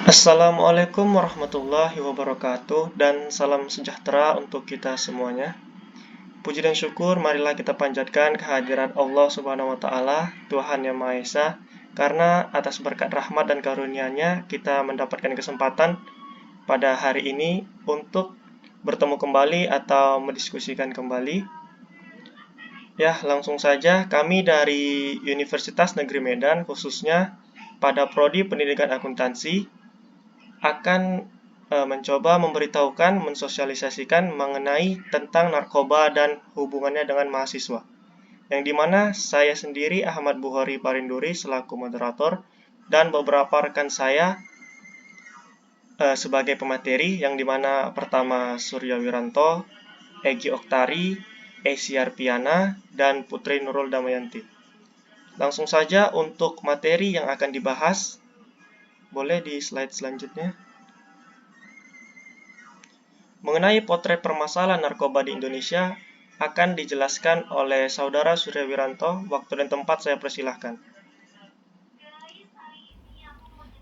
Assalamualaikum warahmatullahi wabarakatuh dan salam sejahtera untuk kita semuanya. Puji dan syukur marilah kita panjatkan kehadiran Allah Subhanahu wa taala, Tuhan Yang Maha Esa, karena atas berkat rahmat dan karunia-Nya kita mendapatkan kesempatan pada hari ini untuk bertemu kembali atau mendiskusikan kembali. Ya, langsung saja kami dari Universitas Negeri Medan khususnya pada prodi Pendidikan Akuntansi akan mencoba memberitahukan, mensosialisasikan mengenai tentang narkoba dan hubungannya dengan mahasiswa. Yang dimana saya sendiri Ahmad Buhori Parinduri selaku moderator dan beberapa rekan saya sebagai pemateri, yang dimana pertama Surya Wiranto, Egi Oktari, Esiar Piana, dan Putri Nurul Damayanti. Langsung saja untuk materi yang akan dibahas, boleh di slide selanjutnya. Mengenai potret permasalahan narkoba di Indonesia akan dijelaskan oleh Saudara Surya Wiranto. Waktu dan tempat saya persilahkan.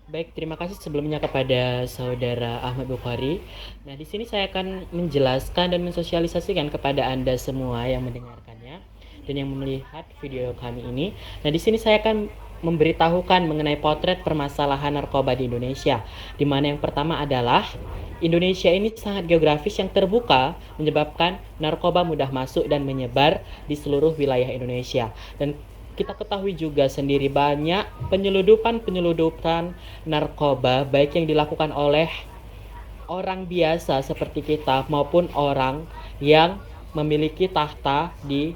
Baik, terima kasih sebelumnya kepada Saudara Ahmad Bukhari. Nah, di sini saya akan menjelaskan dan mensosialisasikan kepada Anda semua yang mendengarkannya dan yang melihat video kami ini. Nah, di sini saya akan memberitahukan mengenai potret permasalahan narkoba di Indonesia, di mana yang pertama adalah Indonesia ini sangat geografis yang terbuka, menyebabkan narkoba mudah masuk dan menyebar di seluruh wilayah Indonesia. Dan kita ketahui juga sendiri banyak penyeludupan narkoba baik yang dilakukan oleh orang biasa seperti kita maupun orang yang memiliki tahta di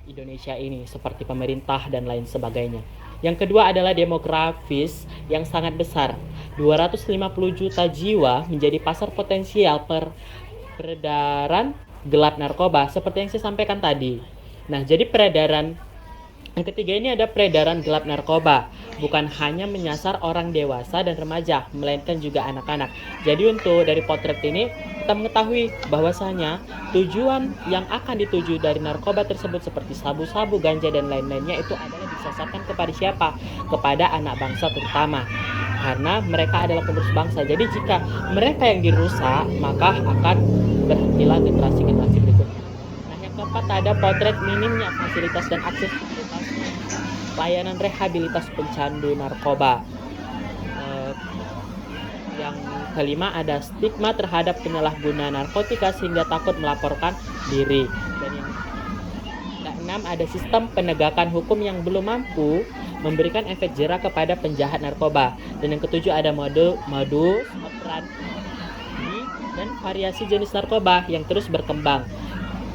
Indonesia ini seperti pemerintah dan lain sebagainya. Yang kedua adalah demografis yang sangat besar. 250 juta jiwa menjadi pasar potensial peredaran gelap narkoba seperti yang saya sampaikan tadi. Nah, jadi peredaran yang ketiga ini ada peredaran gelap narkoba, bukan hanya menyasar orang dewasa dan remaja, melainkan juga anak-anak. Jadi untuk dari potret ini kita mengetahui bahwasanya tujuan yang akan dituju dari narkoba tersebut seperti sabu-sabu, ganja dan lain-lainnya itu adalah disasarkan kepada siapa? Kepada anak bangsa terutama. Karena mereka adalah penerus bangsa. Jadi jika mereka yang dirusak, maka akan berhentilah generasi-generasi berikutnya. Nah, yang keempat ada potret minimnya fasilitas dan aksesibilitas layanan rehabilitas pencandu narkoba. Yang kelima ada stigma terhadap penyalahguna narkotika sehingga takut melaporkan diri. Dan yang keenam ada sistem penegakan hukum yang belum mampu memberikan efek jera kepada penjahat narkoba. Dan yang ketujuh ada modus operandi dan variasi jenis narkoba yang terus berkembang,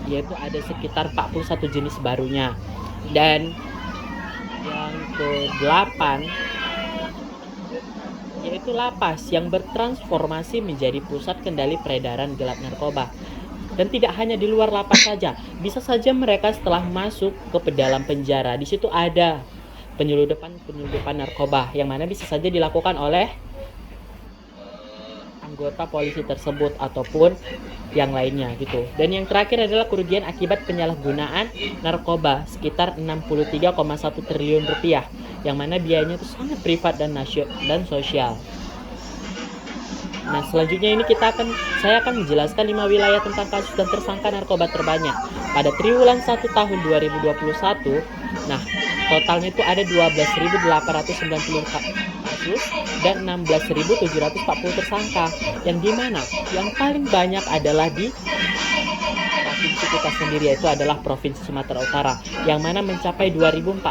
yaitu ada sekitar 41 jenis barunya. Dan yang ke-8 yaitu lapas yang bertransformasi menjadi pusat kendali peredaran gelap narkoba. Dan tidak hanya di luar lapas saja, bisa saja mereka setelah masuk ke dalam penjara, di situ ada penyeludupan narkoba yang mana bisa saja dilakukan oleh anggota polisi tersebut ataupun yang lainnya gitu. Dan yang terakhir adalah kerugian akibat penyalahgunaan narkoba sekitar 63,1 triliun rupiah, yang mana biayanya itu sangat privat dan sosial. Nah, selanjutnya ini saya akan menjelaskan 5 wilayah tentang kasus dan tersangka narkoba terbanyak pada triwulan 1 tahun 2021. Nah, totalnya itu ada 12.890 kasus dan 16.740 tersangka, yang dimana yang paling banyak adalah di provinsi kita sendiri, yaitu adalah Provinsi Sumatera Utara, yang mana mencapai 2049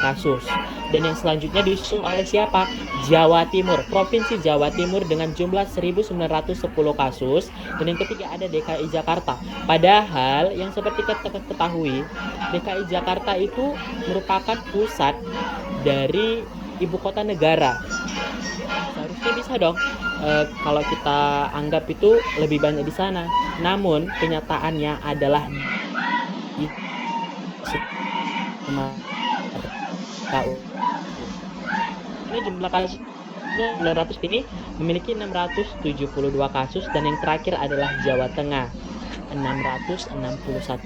kasus. Dan yang selanjutnya disusul oleh siapa? Jawa Timur, Provinsi Jawa Timur dengan jumlah 1910 kasus. Dan yang ketiga ada DKI Jakarta. Padahal yang seperti kita ketahui, DKI Jakarta itu merupakan pusat dari ibu kota negara. Seharusnya bisa dong kalau kita anggap itu lebih banyak di sana. Namun kenyataannya adalah di ini jumlah kasusnya 900 ini memiliki 672 kasus, dan yang terakhir adalah Jawa Tengah 661 kasus.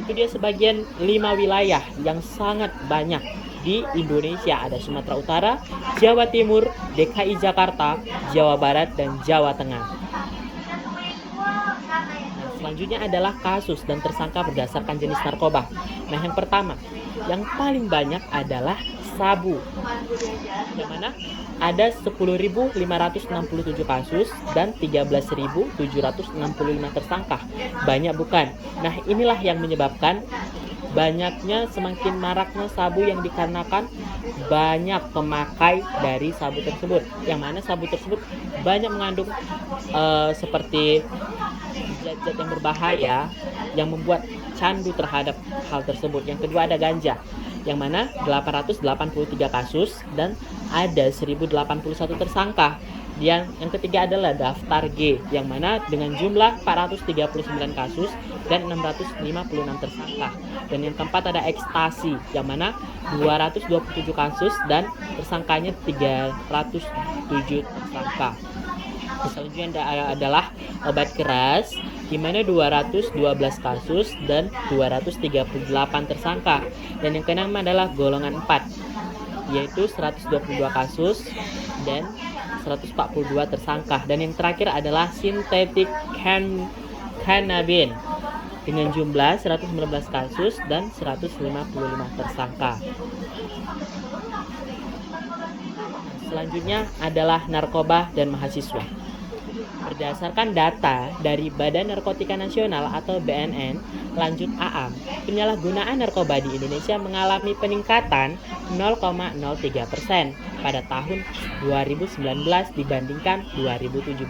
Itu dia sebagian 5 wilayah yang sangat banyak di Indonesia. Ada Sumatera Utara, Jawa Timur, DKI Jakarta, Jawa Barat, dan Jawa Tengah. Nah, selanjutnya adalah kasus dan tersangka berdasarkan jenis narkoba. Nah, yang pertama, yang paling banyak adalah sabu, yang mana ada 10.567 kasus dan 13.765 tersangka. Banyak bukan? Nah, inilah yang menyebabkan banyaknya semakin maraknya sabu yang dikarenakan banyak pemakai dari sabu tersebut. Yang mana sabu tersebut banyak mengandung seperti zat-zat yang berbahaya yang membuat candu terhadap hal tersebut. Yang kedua ada ganja, yang mana 883 kasus dan ada 1081 tersangka. Yang ketiga adalah daftar G, yang mana dengan jumlah 439 kasus dan 656 tersangka. Dan yang keempat ada ekstasi, yang mana 227 kasus dan tersangkanya 307 tersangka. Selanjutnya adalah obat keras, di mana 212 kasus dan 238 tersangka. Dan yang keenam adalah golongan 4, yaitu 122 kasus dan 142 tersangka. Dan yang terakhir adalah sintetik cannabis dengan jumlah 119 kasus dan 155 tersangka. Selanjutnya adalah narkoba dan mahasiswa. Berdasarkan data dari Badan Narkotika Nasional atau BNN, lanjut AAM, penyalahgunaan narkoba di Indonesia mengalami peningkatan 0,03% pada tahun 2019 dibandingkan 2017.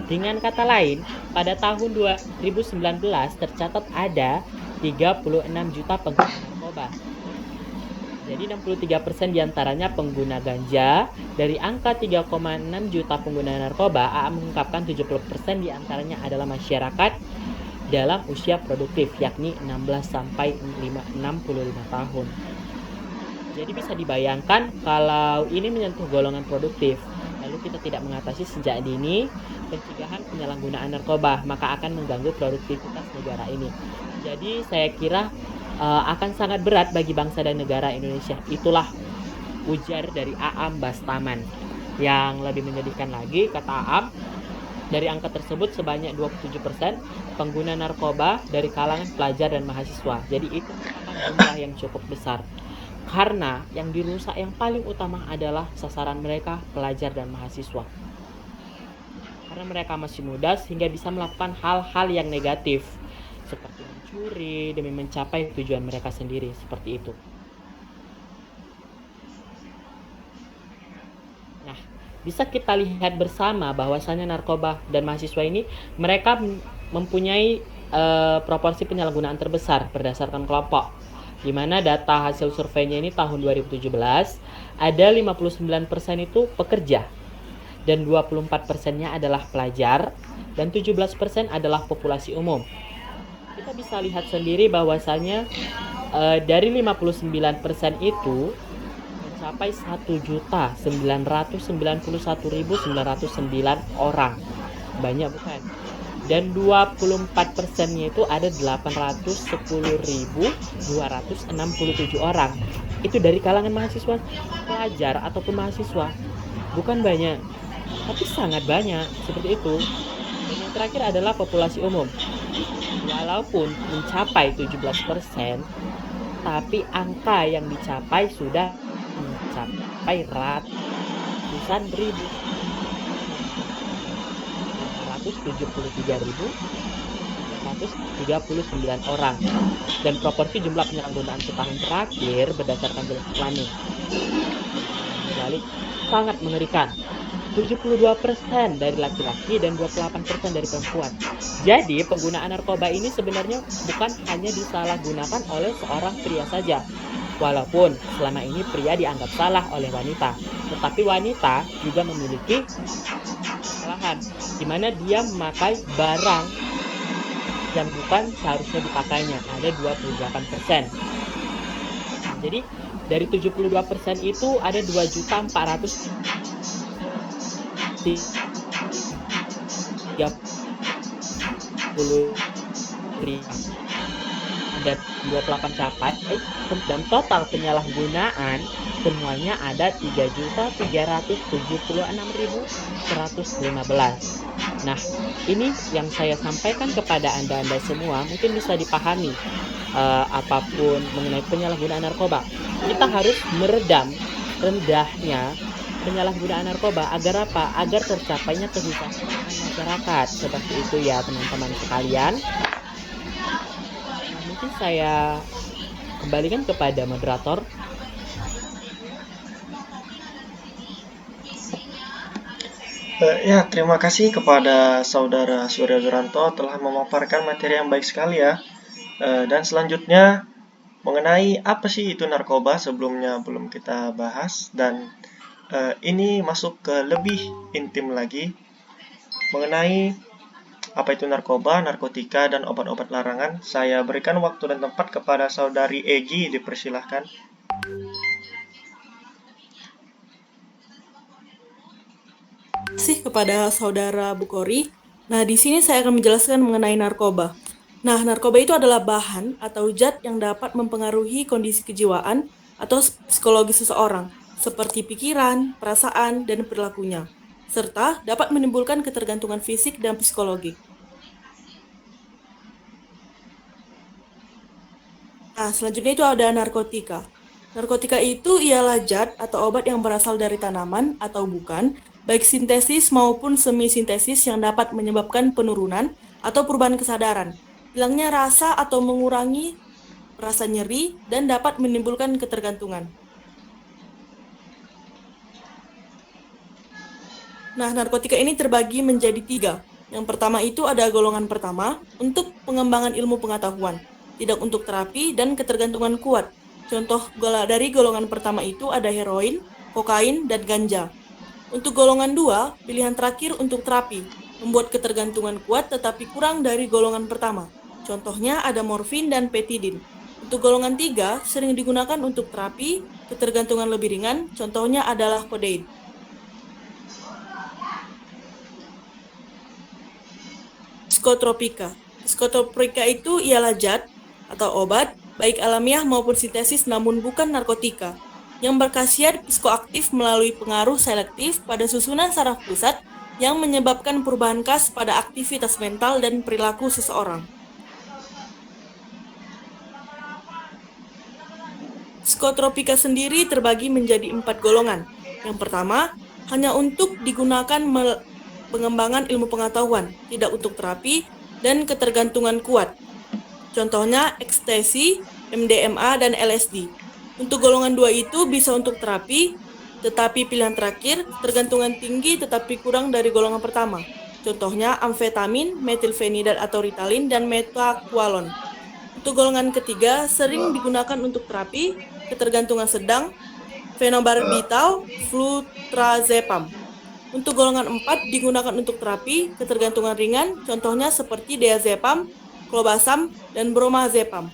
Dengan kata lain, pada tahun 2019 tercatat ada 36 juta pengguna narkoba. Jadi 63% diantaranya pengguna ganja. Dari angka 3,6 juta pengguna narkoba, AA mengungkapkan 70% diantaranya adalah masyarakat dalam usia produktif, yakni 16 sampai 65 tahun. Jadi bisa dibayangkan kalau ini menyentuh golongan produktif, lalu kita tidak mengatasi sejak dini pencegahan penyalahgunaan narkoba, maka akan mengganggu produktivitas negara ini. Jadi saya kira akan sangat berat bagi bangsa dan negara Indonesia. Itulah ujar dari AAM Bastaman. Yang lebih menyedihkan lagi, kata AAM, dari angka tersebut sebanyak 27% pengguna narkoba dari kalangan pelajar dan mahasiswa. Jadi itu merupakan jumlah yang cukup besar. Karena yang dirusak yang paling utama adalah sasaran mereka, pelajar dan mahasiswa. Karena mereka masih muda sehingga bisa melakukan hal-hal yang negatif, seperti mencuri demi mencapai tujuan mereka sendiri, seperti itu. Nah, bisa kita lihat bersama bahwasanya narkoba dan mahasiswa ini mereka mempunyai proporsi penyalahgunaan terbesar berdasarkan kelompok, di mana data hasil surveinya ini tahun 2017 ada 59% itu pekerja dan 24%-nya adalah pelajar dan 17% adalah populasi umum. Kita bisa lihat sendiri bahwasanya dari 59% itu mencapai 1.991.909 orang. Banyak bukan? Dan 24%-nya itu ada 810.267 orang. Itu dari kalangan mahasiswa, pelajar ataupun mahasiswa. Bukan banyak, tapi sangat banyak, seperti itu. Dan yang terakhir adalah populasi umum. Walaupun mencapai 17%, tapi angka yang dicapai sudah mencapai ratusan ribu, 173.139 orang. Dan proporsi jumlah penyalahgunaan setahun terakhir berdasarkan jenis planning sangat mengerikan. 72% dari laki-laki dan 28% dari perempuan. Jadi penggunaan narkoba ini sebenarnya bukan hanya disalahgunakan oleh seorang pria saja. Walaupun selama ini pria dianggap salah oleh wanita, tetapi wanita juga memiliki kesalahan, di mana dia memakai barang yang bukan seharusnya dipakainya, ada 28%. Jadi dari 72% itu ada 2.400.000 30 sudah 28 capai dan total penyalahgunaan semuanya ada 3.376.115. Nah, ini yang saya sampaikan kepada Anda semua mungkin bisa dipahami apapun mengenai penyalahgunaan narkoba. Kita harus meredam rendahnya penyalahgunaan narkoba agar apa? Agar tercapainya kesejahteraan masyarakat. Seperti itu ya teman-teman sekalian. Nah, mungkin saya kembalikan kepada moderator. Ya, terima kasih kepada Saudara Surya Duranto telah memaparkan materi yang baik sekali ya. Dan selanjutnya mengenai apa sih itu narkoba sebelumnya belum kita bahas dan ini masuk ke lebih intim lagi mengenai apa itu narkoba, narkotika, dan obat-obat larangan. Saya berikan waktu dan tempat kepada Saudari Egi, dipersilahkan. Terima kasih kepada Saudara Bukhari. Nah, di sini saya akan menjelaskan mengenai narkoba. Nah, narkoba itu adalah bahan atau zat yang dapat mempengaruhi kondisi kejiwaan atau psikologi seseorang, seperti pikiran, perasaan, dan perilakunya, serta dapat menimbulkan ketergantungan fisik dan psikologi. Nah, selanjutnya itu ada narkotika. Narkotika itu ialah zat atau obat yang berasal dari tanaman atau bukan, baik sintesis maupun semi-sintesis yang dapat menyebabkan penurunan atau perubahan kesadaran, hilangnya rasa atau mengurangi rasa nyeri, dan dapat menimbulkan ketergantungan. Nah, narkotika ini terbagi menjadi 3. Yang pertama itu ada golongan pertama untuk pengembangan ilmu pengetahuan, tidak untuk terapi dan ketergantungan kuat. Contoh dari golongan pertama itu ada heroin, kokain, dan ganja. Untuk golongan 2, pilihan terakhir untuk terapi, membuat ketergantungan kuat tetapi kurang dari golongan pertama. Contohnya ada morfin dan petidin. Untuk golongan 3, sering digunakan untuk terapi, ketergantungan lebih ringan, contohnya adalah kodein. Psikotropika. Psikotropika itu ialah zat atau obat, baik alamiah maupun sintesis namun bukan narkotika, yang berkhasiat psikoaktif melalui pengaruh selektif pada susunan saraf pusat yang menyebabkan perubahan khas pada aktivitas mental dan perilaku seseorang. Psikotropika sendiri terbagi menjadi 4 golongan. Yang pertama, hanya untuk digunakan pengembangan ilmu pengetahuan, tidak untuk terapi, dan ketergantungan kuat. Contohnya ekstasi, MDMA, dan LSD. Untuk golongan 2 itu bisa untuk terapi, tetapi pilihan terakhir, tergantungan tinggi tetapi kurang dari golongan pertama. Contohnya amfetamin, metilfenidat atau Ritalin, dan metaqualon. Untuk golongan ketiga, sering digunakan untuk terapi, ketergantungan sedang, fenobarbital, flutrazepam. Untuk golongan 4 digunakan untuk terapi, ketergantungan ringan, contohnya seperti diazepam, klobasam, dan bromazepam.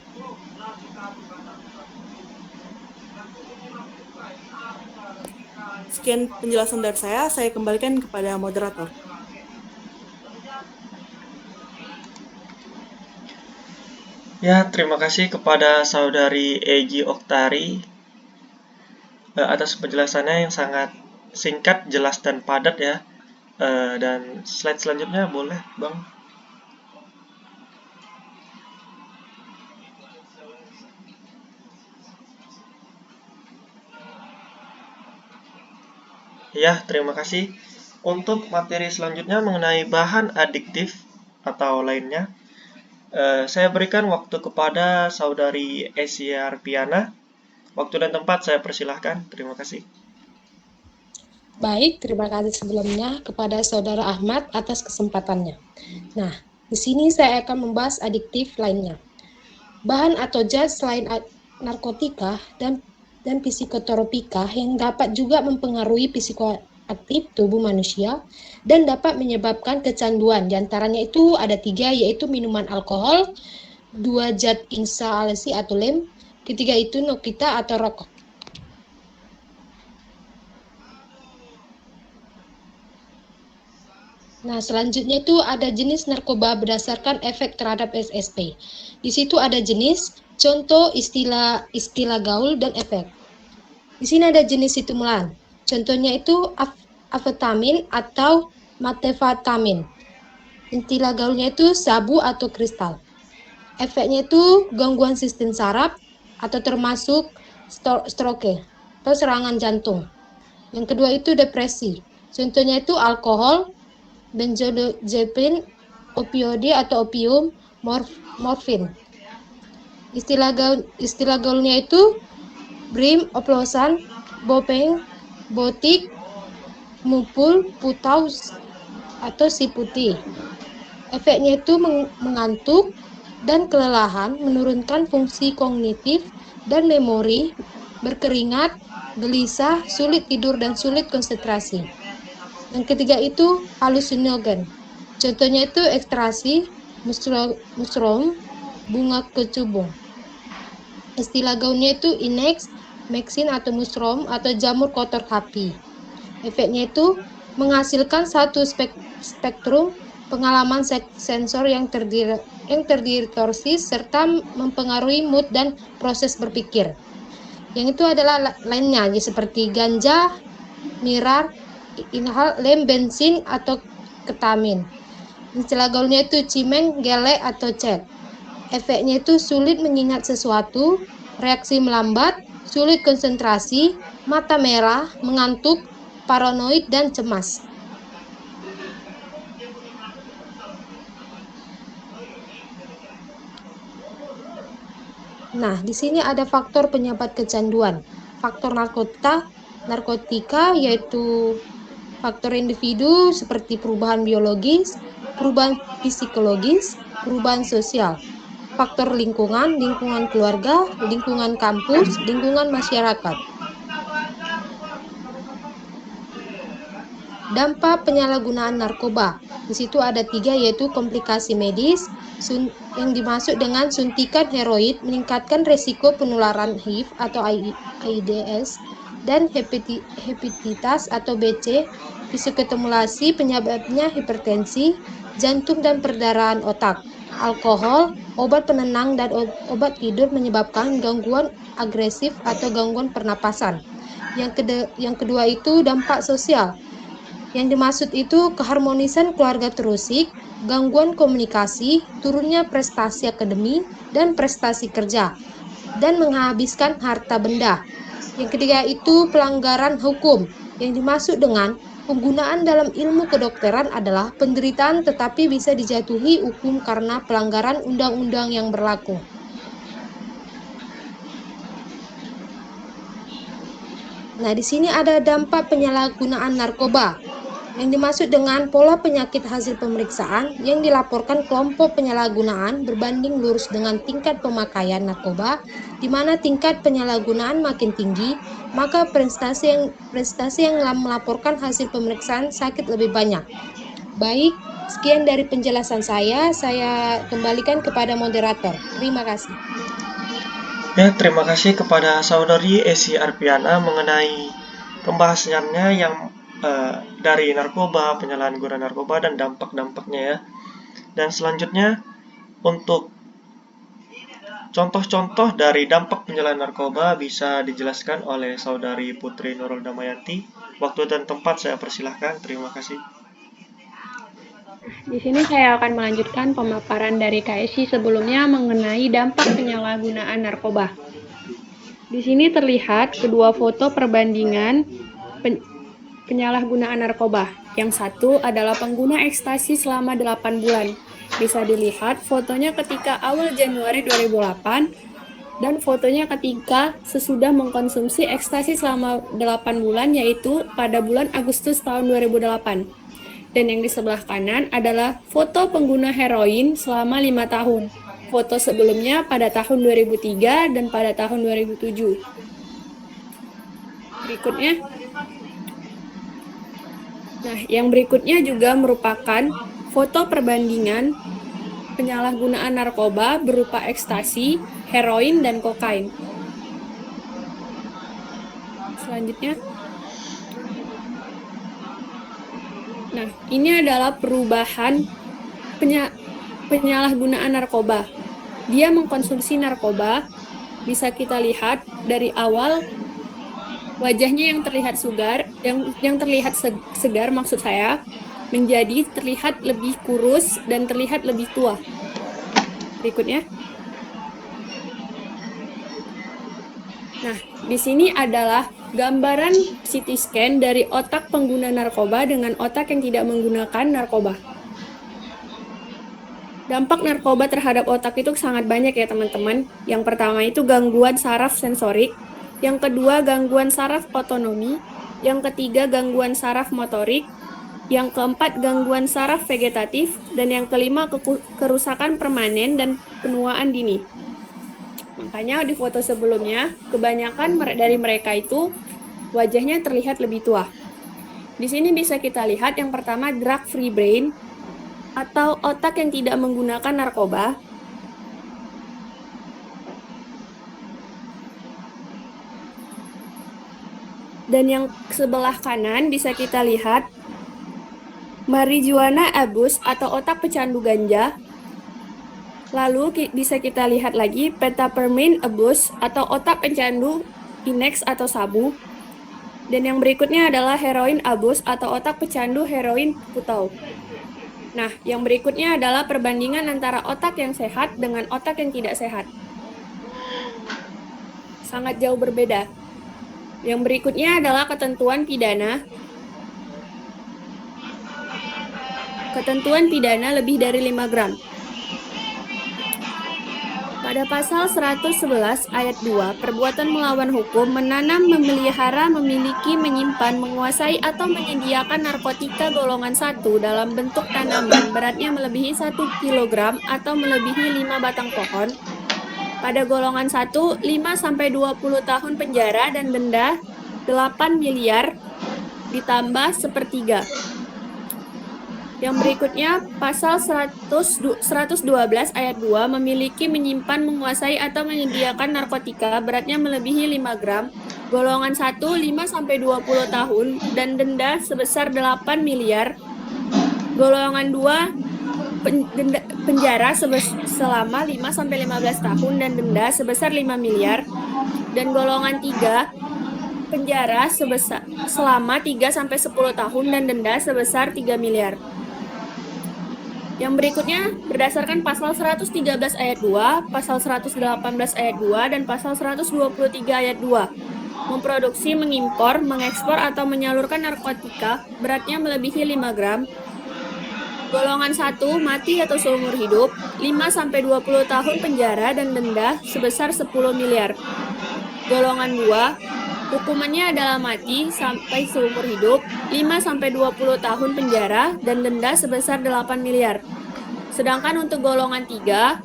Sekian penjelasan dari saya kembalikan kepada moderator. Ya, terima kasih kepada Saudari Egi Oktari atas penjelasannya yang sangat singkat, jelas, dan padat ya. Dan slide selanjutnya boleh, Bang. Ya, terima kasih. Untuk materi selanjutnya mengenai bahan adiktif atau lainnya, saya berikan waktu kepada Saudari Esia Arpiana. Waktu dan tempat saya persilahkan. Terima kasih. Baik, terima kasih sebelumnya kepada Saudara Ahmad atas kesempatannya. Nah, di sini saya akan membahas adiktif lainnya. Bahan atau zat selain narkotika dan psikotropika yang dapat juga mempengaruhi psikoaktif tubuh manusia dan dapat menyebabkan kecanduan. Di antaranya itu ada 3, yaitu minuman alkohol, 2 zat inhalasi atau lem, ketiga itu nokita atau rokok. Nah, selanjutnya itu ada jenis narkoba berdasarkan efek terhadap SSP. Di situ ada jenis, contoh, istilah gaul, dan efek. Di sini ada jenis stimulan. Contohnya itu amfetamin atau methamphetamine. Istilah gaulnya itu sabu atau kristal. Efeknya itu gangguan sistem saraf atau termasuk stroke atau serangan jantung. Yang kedua itu depresi. Contohnya itu alkohol, benzodiazepin, opioid atau opium, morfin. Istilah gaulnya itu brim, oplosan, bopeng, botik, mupul, putau, atau si putih. Efeknya itu mengantuk dan kelelahan, menurunkan fungsi kognitif dan memori, berkeringat, gelisah, sulit tidur, dan sulit konsentrasi. Yang ketiga itu halusinogen. Contohnya itu ekstasi, mushroom, bunga kecubung. Istilah gaulnya itu inex, mexin atau mushroom atau jamur kotor hapi. Efeknya itu menghasilkan satu spektrum pengalaman sensor yang terdistorsi serta mempengaruhi mood dan proses berpikir. Yang itu adalah lainnya seperti ganja, mirar, inhal, lem, bensin, atau ketamin. Istilah gaulnya itu cimeng, gele, atau cet. Efeknya itu sulit mengingat sesuatu, reaksi melambat, sulit konsentrasi, mata merah, mengantuk, paranoid, dan cemas. Nah, di sini ada faktor penyebab kecanduan. Faktor narkotika yaitu faktor individu seperti perubahan biologis, perubahan psikologis, perubahan sosial. Faktor lingkungan keluarga, lingkungan kampus, lingkungan masyarakat. Dampak penyalahgunaan narkoba. Di situ ada 3 yaitu komplikasi medis, yang dimaksud dengan suntikan heroin meningkatkan resiko penularan HIV atau AIDS dan hepatitis atau BC, psikostimulasi penyebabnya hipertensi, jantung dan perdarahan otak. Alkohol, obat penenang dan obat tidur menyebabkan gangguan agresif atau gangguan pernapasan. Yang kedua itu dampak sosial. Yang dimaksud itu keharmonisan keluarga terusik, gangguan komunikasi, turunnya prestasi akademik dan prestasi kerja, dan menghabiskan harta benda. Yang ketiga itu pelanggaran hukum. Yang dimaksud dengan penggunaan dalam ilmu kedokteran adalah penderitaan tetapi bisa dijatuhi hukum karena pelanggaran undang-undang yang berlaku. Nah, di sini ada dampak penyalahgunaan narkoba. Yang dimaksud dengan pola penyakit hasil pemeriksaan yang dilaporkan kelompok penyalahgunaan berbanding lurus dengan tingkat pemakaian narkoba, di mana tingkat penyalahgunaan makin tinggi, maka prestasi yang melaporkan hasil pemeriksaan sakit lebih banyak. Baik, sekian dari penjelasan saya kembalikan kepada moderator. Terima kasih. Ya, terima kasih kepada Saudari Esi Arpiana mengenai pembahasannya yang dari narkoba, penyalahgunaan narkoba, dan dampak-dampaknya ya. Dan selanjutnya untuk contoh-contoh dari dampak penyalahgunaan narkoba bisa dijelaskan oleh Saudari Putri Nurul Damayanti. Waktu dan tempat saya persilahkan. Terima kasih. Di sini saya akan melanjutkan pemaparan dari KSI sebelumnya mengenai dampak penyalahgunaan narkoba. Di sini terlihat kedua foto perbandingan penyalahgunaan narkoba. Yang satu adalah pengguna ekstasi selama 8 bulan. Bisa dilihat fotonya ketika awal Januari 2008 dan fotonya ketika sesudah mengkonsumsi ekstasi selama 8 bulan yaitu pada bulan Agustus tahun 2008. Dan yang di sebelah kanan adalah foto pengguna heroin selama 5 tahun. Foto sebelumnya pada tahun 2003 dan pada tahun 2007. Yang berikutnya juga merupakan foto perbandingan penyalahgunaan narkoba berupa ekstasi, heroin, dan kokain. Selanjutnya. Nah, ini adalah perubahan penyalahgunaan narkoba. Dia mengkonsumsi narkoba, bisa kita lihat dari awal wajahnya yang terlihat segar maksud saya, menjadi terlihat lebih kurus dan terlihat lebih tua. Berikutnya. Nah, di sini adalah gambaran CT scan dari otak pengguna narkoba dengan otak yang tidak menggunakan narkoba. Dampak narkoba terhadap otak itu sangat banyak ya teman-teman. Yang pertama itu gangguan saraf sensorik, yang kedua gangguan saraf otonomi, yang ketiga gangguan saraf motorik, yang keempat gangguan saraf vegetatif, dan yang kelima kerusakan permanen dan penuaan dini. Makanya di foto sebelumnya, kebanyakan dari mereka itu wajahnya terlihat lebih tua. Di sini bisa kita lihat yang pertama drug free brain atau otak yang tidak menggunakan narkoba. Dan yang sebelah kanan bisa kita lihat marijuana abuse atau otak pecandu ganja. Lalu bisa kita lihat lagi methamphetamine abuse atau otak pecandu Inex atau sabu. Dan yang berikutnya adalah heroin abuse atau otak pecandu heroin putau. Nah, yang berikutnya adalah perbandingan antara otak yang sehat dengan otak yang tidak sehat. Sangat jauh berbeda. Yang berikutnya adalah ketentuan pidana. Ketentuan pidana lebih dari 5 gram. Pada pasal 111 ayat 2, perbuatan melawan hukum, menanam, memelihara, memiliki, menyimpan, menguasai, atau menyediakan narkotika golongan 1 dalam bentuk tanaman beratnya melebihi 1 kg atau melebihi 5 batang pohon. Pada golongan 1, 5-20 tahun penjara dan denda 8 miliar ditambah sepertiga. Yang berikutnya, pasal 112 ayat 2, memiliki, menyimpan, menguasai, atau menyediakan narkotika beratnya melebihi 5 gram, golongan 1, 5-20 tahun, dan denda sebesar 8 miliar, golongan 2, penjara selama 5-15 tahun, dan denda sebesar 5 miliar, dan golongan 3, penjara selama 3-10 tahun, dan denda sebesar 3 miliar. Yang berikutnya, berdasarkan pasal 113 ayat 2, pasal 118 ayat 2, dan pasal 123 ayat 2, memproduksi, mengimpor, mengekspor, atau menyalurkan narkotika beratnya melebihi 5 gram, golongan 1, mati atau seumur hidup, 5-20 tahun penjara dan denda sebesar 10 miliar. Golongan 2, hukumannya adalah mati sampai seumur hidup, 5-20 tahun penjara, dan denda sebesar 8 miliar. Sedangkan untuk golongan 3,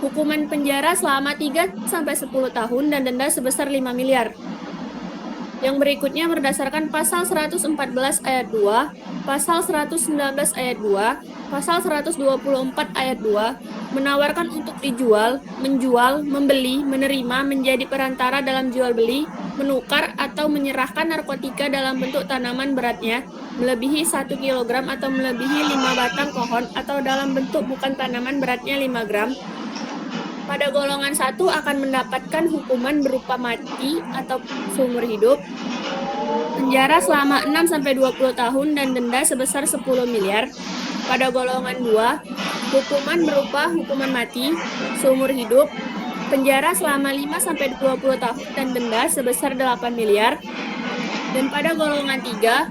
hukuman penjara selama 3-10 tahun dan denda sebesar 5 miliar. Yang berikutnya berdasarkan pasal 114 ayat 2, pasal 119 ayat 2, pasal 124 ayat 2, menawarkan untuk dijual, menjual, membeli, menerima, menjadi perantara dalam jual beli, menukar, atau menyerahkan narkotika dalam bentuk tanaman beratnya melebihi 1 kg atau melebihi 5 batang pohon, atau dalam bentuk bukan tanaman beratnya 5 gram, pada golongan 1 akan mendapatkan hukuman berupa mati atau seumur hidup, penjara selama 6-20 tahun, dan denda sebesar 10 miliar. Pada golongan 2, hukuman berupa hukuman mati, seumur hidup, penjara selama 5-20 tahun, dan denda sebesar 8 miliar. Dan pada golongan 3,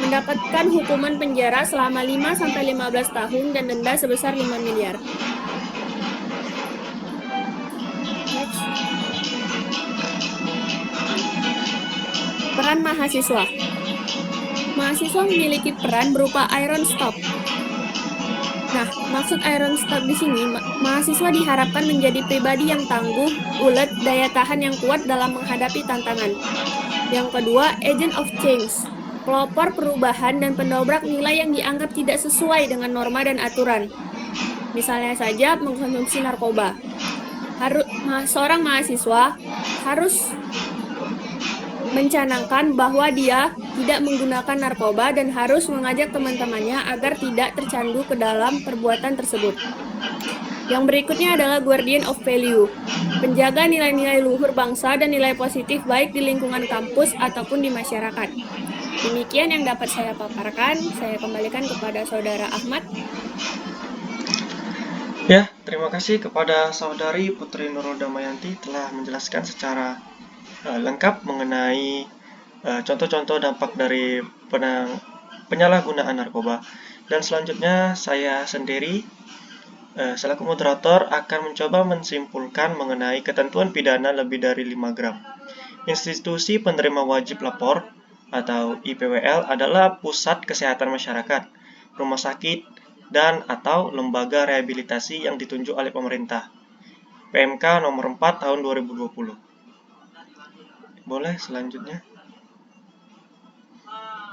mendapatkan hukuman penjara selama 5-15 tahun dan denda sebesar 5 miliar. Peran mahasiswa. Mahasiswa memiliki peran berupa iron stop. Nah, maksud iron stop di sini, mahasiswa diharapkan menjadi pribadi yang tangguh, ulet, daya tahan yang kuat dalam menghadapi tantangan. Yang kedua, agent of change, pelopor perubahan dan pendobrak nilai yang dianggap tidak sesuai dengan norma dan aturan. Misalnya saja mengkonsumsi narkoba. Seorang mahasiswa harus mencanangkan bahwa dia tidak menggunakan narkoba dan harus mengajak teman-temannya agar tidak tercandu ke dalam perbuatan tersebut. Yang berikutnya adalah Guardian of Value, penjaga nilai-nilai luhur bangsa dan nilai positif baik di lingkungan kampus ataupun di masyarakat. Demikian yang dapat saya paparkan. Saya kembalikan kepada Saudara Ahmad. Ya, terima kasih kepada Saudari Putri Nurul Damayanti telah menjelaskan secara lengkap mengenai contoh-contoh dampak dari penyalahgunaan narkoba. Dan selanjutnya saya sendiri selaku moderator akan mencoba menyimpulkan mengenai ketentuan pidana lebih dari 5 gram. Institusi penerima wajib lapor atau IPWL adalah pusat kesehatan masyarakat, rumah sakit, dan atau lembaga rehabilitasi yang ditunjuk oleh pemerintah. PMK nomor 4 tahun 2020. Boleh selanjutnya.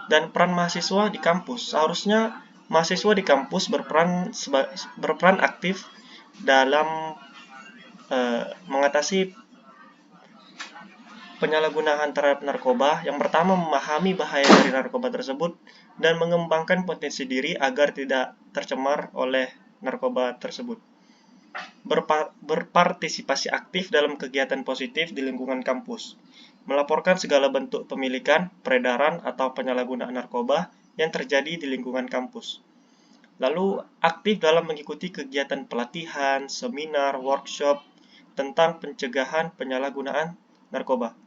Dan peran mahasiswa di kampus. Seharusnya mahasiswa di kampus berperan aktif dalam mengatasi penyalahgunaan terhadap narkoba. Yang pertama, memahami bahaya dari narkoba tersebut dan mengembangkan potensi diri agar tidak tercemar oleh narkoba tersebut. Berpartisipasi aktif dalam kegiatan positif di lingkungan kampus. Melaporkan segala bentuk pemilikan, peredaran, atau penyalahgunaan narkoba yang terjadi di lingkungan kampus. Lalu, aktif dalam mengikuti kegiatan pelatihan, seminar, workshop tentang pencegahan penyalahgunaan narkoba.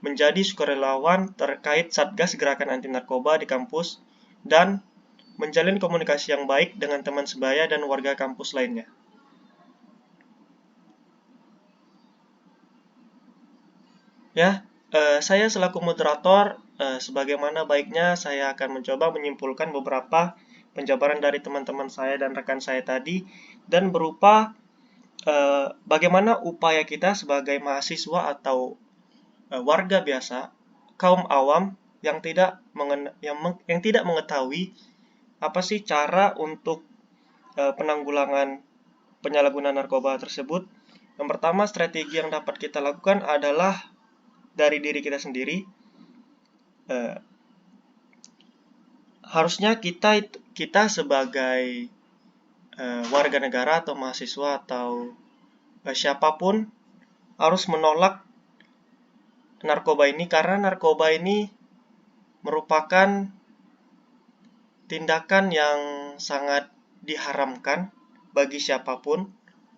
Menjadi sukarelawan terkait Satgas Gerakan Anti Narkoba di kampus, dan menjalin komunikasi yang baik dengan teman sebaya dan warga kampus lainnya. Ya, saya selaku moderator, sebagaimana baiknya saya akan mencoba menyimpulkan beberapa penjabaran dari teman-teman saya dan rekan saya tadi, dan berupa bagaimana upaya kita sebagai mahasiswa atau warga biasa, kaum awam yang tidak mengetahui apa sih cara untuk penanggulangan penyalahgunaan narkoba tersebut. Yang pertama, strategi yang dapat kita lakukan adalah dari diri kita sendiri. Harusnya kita sebagai warga negara atau mahasiswa atau siapapun harus menolak narkoba ini, karena narkoba ini merupakan tindakan yang sangat diharamkan bagi siapapun,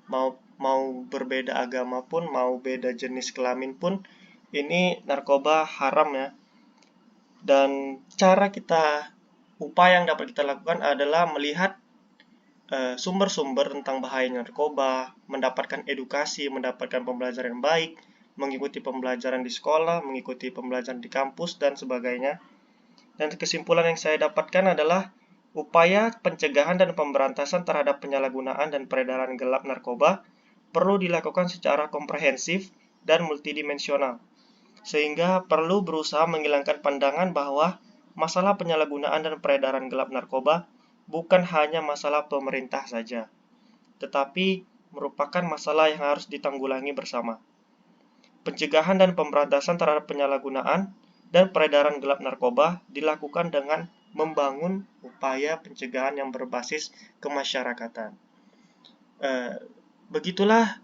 mau berbeda agama pun, mau beda jenis kelamin pun, ini narkoba haram ya. Dan upaya yang dapat kita lakukan adalah melihat sumber-sumber tentang bahayanya narkoba, mendapatkan edukasi, mendapatkan pembelajaran yang baik, mengikuti pembelajaran di sekolah, mengikuti pembelajaran di kampus, dan sebagainya. Dan kesimpulan yang saya dapatkan adalah upaya pencegahan dan pemberantasan terhadap penyalahgunaan dan peredaran gelap narkoba perlu dilakukan secara komprehensif dan multidimensional, sehingga perlu berusaha menghilangkan pandangan bahwa masalah penyalahgunaan dan peredaran gelap narkoba bukan hanya masalah pemerintah saja, tetapi merupakan masalah yang harus ditanggulangi bersama. Pencegahan dan pemberantasan terhadap penyalahgunaan dan peredaran gelap narkoba dilakukan dengan membangun upaya pencegahan yang berbasis kemasyarakatan. Begitulah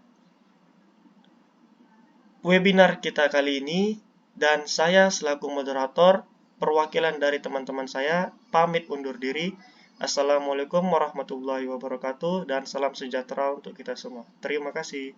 webinar kita kali ini, dan saya selaku moderator, perwakilan dari teman-teman saya, pamit undur diri. Assalamualaikum warahmatullahi wabarakatuh, dan salam sejahtera untuk kita semua. Terima kasih.